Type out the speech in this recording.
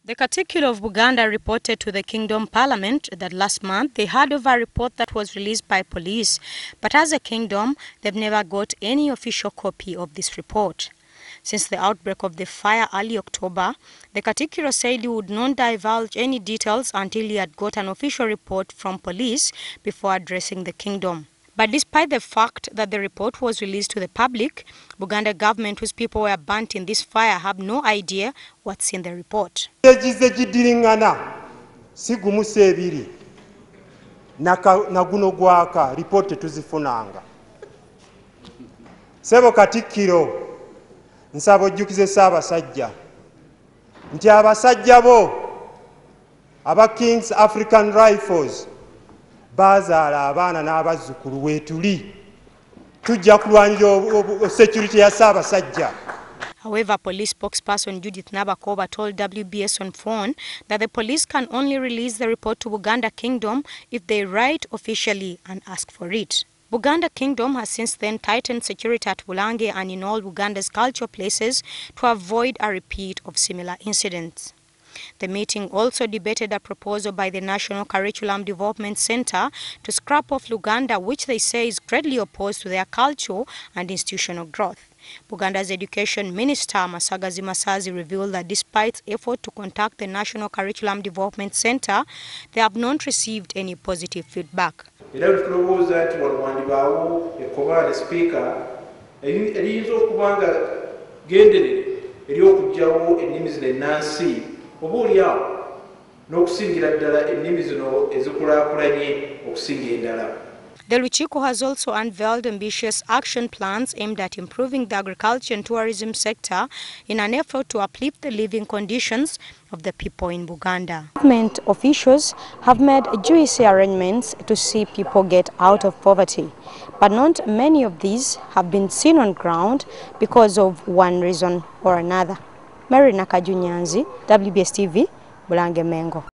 The Katikiro of Buganda reported to the Kingdom Parliament that last month they heard of a report that was released by police, but as a kingdom, they've never got any official copy of this report. Since the outbreak of the fire early October, the Katikiro said he would not divulge any details until he had got an official report from police before addressing the kingdom. But despite the fact that the report was released to the public, Buganda government, whose people were burnt in this fire, have no idea what's in the report. Sebo Katikiro nsabo jjukize Ssaabasajja nti abasajja bo aba King's African Rifles bazaala abaana n'abazzukulu weetuli tujja kulwanira security ya Ssaabasajja. However, police spokesperson Judith Nabakoba told WBS on phone that the police can only release the report to Buganda Kingdom if they write officially and ask for it. Buganda Kingdom has since then tightened security at Bulange and in all Buganda's cultural places to avoid a repeat of similar incidents. The meeting also debated a proposal by the National Curriculum Development Center to scrap off Luganda, which they say is greatly opposed to their cultural and institutional growth. Buganda's Education Minister Masagazi Masazi revealed that despite effort to contact the National Curriculum Development Center, they have not received any positive feedback. The Lukiiko has also unveiled ambitious action plans aimed at improving the agriculture and tourism sector in an effort to uplift the living conditions of the people in Buganda. Government officials have made juicy arrangements to see people get out of poverty, but not many of these have been seen on ground because of one reason or another. Nakajju Nyanzi, WBS TV, Bulange Mengo.